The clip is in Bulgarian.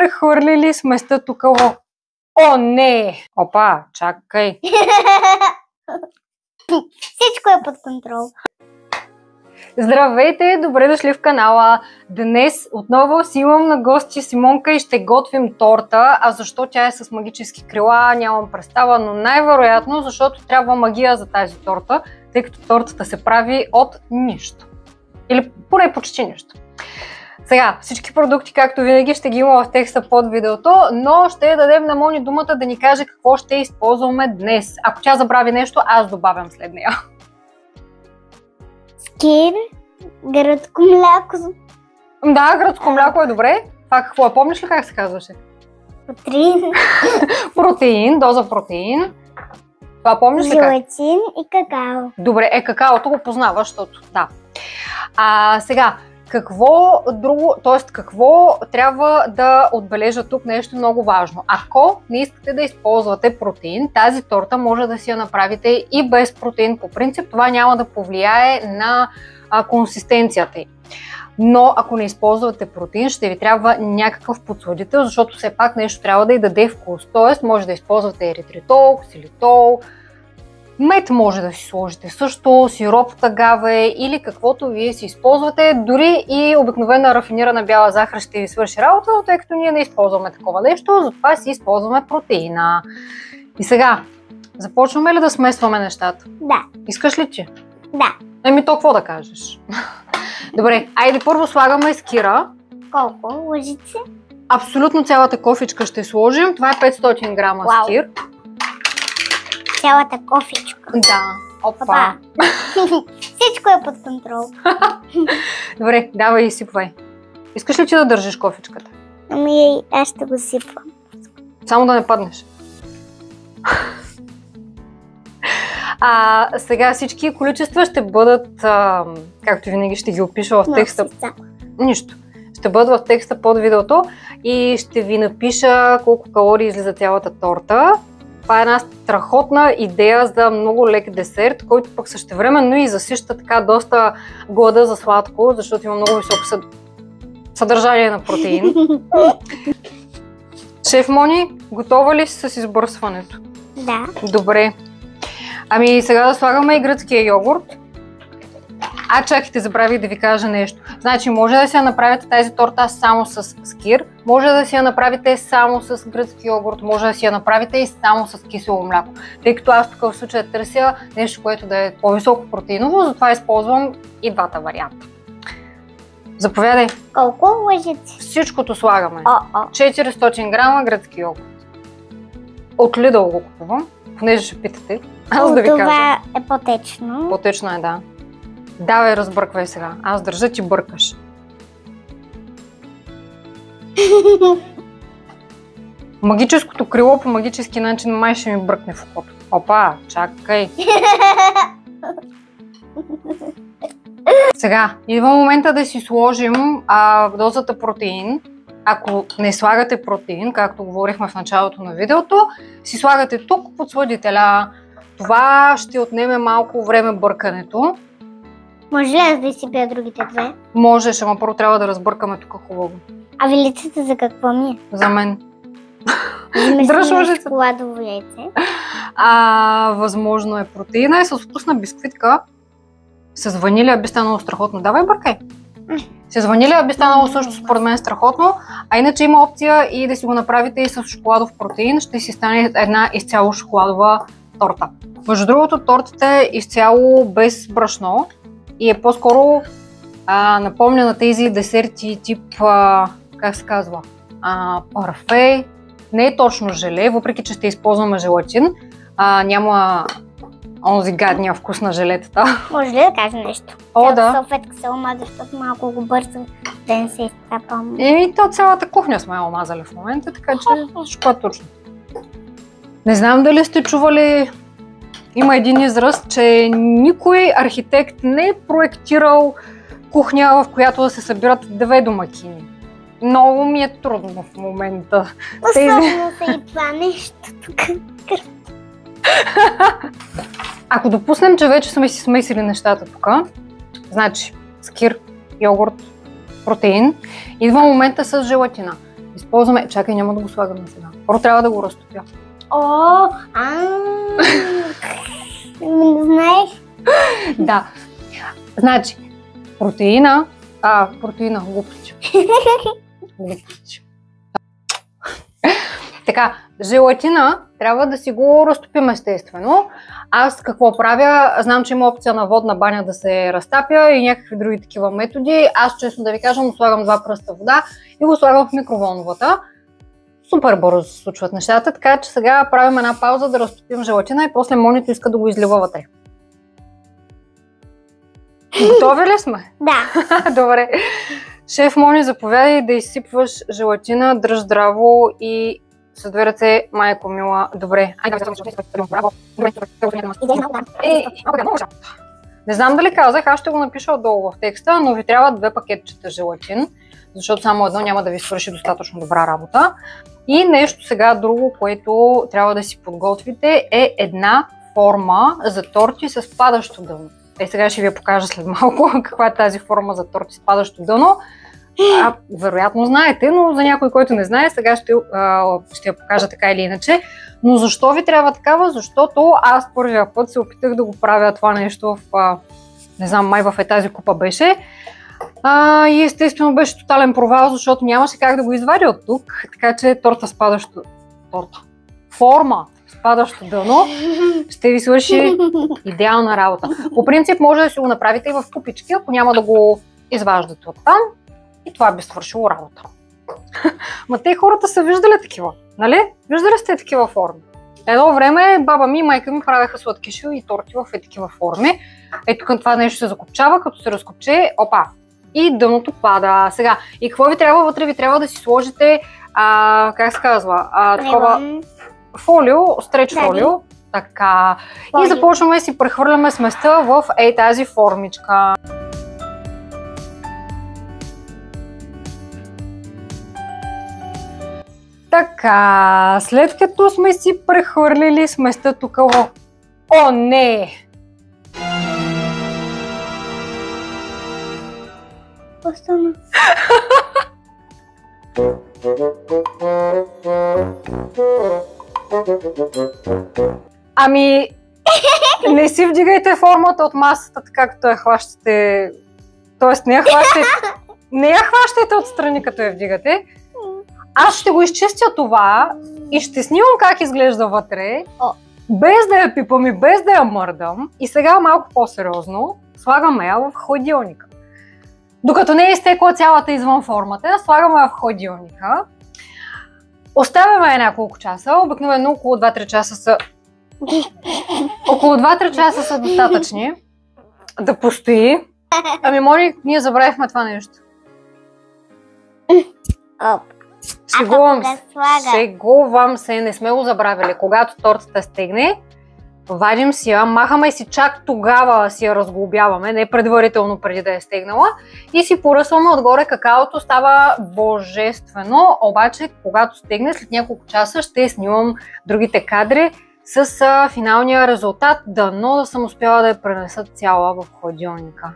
прехвърлили сместа тук в... О, не! Опа, чакай. Всичко е под контрол. Здравейте, добре дошли в канала. Днес отново си имам на гости Симонка и ще готвим торта. А защо тя е с магически крила, нямам представа, но най-вероятно защото трябва магия за тази торта, тъй като тортата се прави от нищо. Или поне почти нищо. Сега, всички продукти, както винаги, ще ги има в текста под видеото, но ще дадем на Мони думата да ни каже какво ще използваме днес. Ако тя забрави нещо, аз добавям след нея. Скир, гръцко мляко. Да, гръцко мляко е добре. Това какво е? Помниш ли как се казваше? Протеин. Протеин, доза протеин. Това помниш ли как? Желатин и какао. Добре, какаото го познаваш, защото да. Сега, какво друго, т.е. какво трябва да отбележа тук нещо много важно. Ако не искате да използвате протеин, тази торта може да си я направите и без протеин. По принцип това няма да повлияе на консистенцията й. Но ако не използвате протеин, ще ви трябва някакъв подсладител, защото все пак нещо трябва да й даде вкус. Т.е. може да използвате еритритол, ксилитол, мед може да си сложите също, сироп от агаве или каквото вие си използвате. Дори и обикновена рафинирана бяла захар ще ви свърши работа, но тъй като ние не използваме такова нещо, затова си използваме протеина. И сега, започваме ли да смесваме нещата? Да. Искаш ли ти? Да. Еми то какво да кажеш? Добре, айде първо слагаме скира. Колко лъжици? Абсолютно цялата кофичка ще сложим. Това е 500 грама скир. Цялата кофичка. Да. Опа. Всичко е под контрол. Добре, давай и сипвай. Искаш ли ти да държиш кофичката? Ами аз ще го сипвам. Само да не паднеш. Сега всички количества ще бъдат, както винаги ще ги опиша в текста. Нищо. Ще бъдат в текста под видеото и ще ви напиша колко калории излиза цялата торта. Това е една страхотна идея за много лек десерт, който пък същевременно и засища така доста глада за сладко, защото има много високо съдържание на протеин. Шеф Мони, готова ли си с избърсването? Да. Добре. Ами сега да слагаме и гръцкия йогурт. Чакайте, забравих да ви кажа нещо. Значи може да си я направите тази торта само с скир, може да си я направите само с гръцки йогурт, може да си я направите и само с кисело мляко. Тъй като аз тук в случая търся нещо, което да е по-високо протеиново, затова използвам и двата варианта. Заповядай. Колко лъжици? Всичкото слагаме. 400 грама гръцки йогурт. От Lidl го купувам, понеже ще питате. Аз да ви кажа. Това е по-течно. По-течно е, да. Давай, разбърквай сега. Аз държа, ти бъркаш. Магическото крило по магически начин май ще ми бръкне в окото. Опа, чакай. Сега, идва момента да си сложим дозата протеин. Ако не слагате протеин, както говорихме в началото на видеото, си слагате тук подсладителя. Това ще отнеме малко време бъркането. Може ли аз да изсипя другите две? Можеш, ама първо трябва да разбъркаме тук хубаво. А вилицата за какво ми е? За мен. Дръж лъжицата. Шоколадово яйце. Възможно е протеина и с вкусна бисквитка. С ванилия би станало страхотно. Давай, бъркай. С ванилия би станало също според мен страхотно. А иначе има опция и да си го направите и с шоколадов протеин. Ще си стане една изцяло шоколадова торта. Между другото, тортата е изцяло без брашно. И е по-скоро напомня на тези десерти тип, как се казва, парфе. Не е точно желе, въпреки че ще използваме желатин. Няма онзи гадния вкус на желетата. Може ли да кажа нещо? Да. Салфетка се омаза, защото малко го бързах да не се изцапам. То цялата кухня сме омазали в момента, така че шко точно. Не знам дали сте чували. Има един израз, че никой архитект не е проектирал кухня, в която да се събират две домакини. Много ми е трудно в момента. Особено са и това нещо тук. Ако допуснем, че вече сме си смесили нещата тук, значи скир, йогурт, протеин, идва момента с желатина. използваме... Чакай, няма да го слагаме сега. Първо трябва да го разтопя. Не знаеш? Да. Значи, протеина, глупиче. Така, желатина трябва да си го разтопим естествено. Аз какво правя? Знам, че има опция на водна баня да се разтапя и някакви други такива методи. Аз, честно да ви кажа, му слагам 2 пръста вода и го слагам в микроволновата. Супер бързо се случват нещата, така че сега правим една пауза да разтопим желатина и после Монито иска да го излива вътре. Готови ли сме? Да. Добре. Шеф Мони, заповядай да изсипваш желатина, дръж здраво и с 2 ръце, майко мила. Добре. Не знам дали казах, аз ще го напиша отдолу в текста, но ви трябва 2 пакетчета желатин, защото само едно няма да ви свърши достатъчно добра работа. И нещо сега друго, което трябва да си подготвите, е една форма за торти с падащо дъно. Сега ще ви я покажа след малко каква е тази форма за торти с падащо дъно. Вероятно знаете, но за някой, който не знае, сега ще я покажа така или иначе. Но защо ви трябва такава? Защото аз първия път се опитах да го правя това нещо в, не знам, май в тази купа беше. И естествено беше тотален провал, защото нямаше как да го извадя от тук. Така че форма с падащо дъно ще ви свърши идеална работа. По принцип може да си го направите и в купички, ако няма да го изваждате от там. И това би свършило работа. Ма те хората са виждали такива, нали? Виждали сте такива форми? Едно време баба ми и майка ми правеха сладкиши и торти в такива форми. Ето към това нещо се закопчава, като се разкопче, опа! И дъното пада. Сега, и какво ви трябва вътре? Ви трябва да си сложите, как се казва, такова фолио, стреч фолио. Така. И започваме да си прехвърляме сместа в тази формичка. Така, след като сме си прехвърлили сместа тук в... О, не! Остана. Ами, не си вдигайте формата от масата, така като я хващате. Тоест, не я хващайте отстрани, като я вдигате. Аз ще го изчистя това и ще снимам как изглежда вътре, без да я пипам и без да я мърдам. И сега малко по-сериозно слагаме я в хладилника. Докато не е изтекла цялата извън формата, слагаме я в хладилника. Оставяме я няколко часа, обикновено около 2-3 часа са... Около 2-3 часа са достатъчни да постои. Ами, Мони, ние забравихме това нещо. Шегувам се, не сме го забравили. Когато тортата стегне, вадим си я, махаме си чак тогава си я разглобяваме, не предварително преди да е стегнала и си поръсваме отгоре какаото, става божествено, обаче когато стегне след няколко часа ще снимам другите кадри с финалния резултат, дано да съм успяла да я пренеса цяла в хладилника.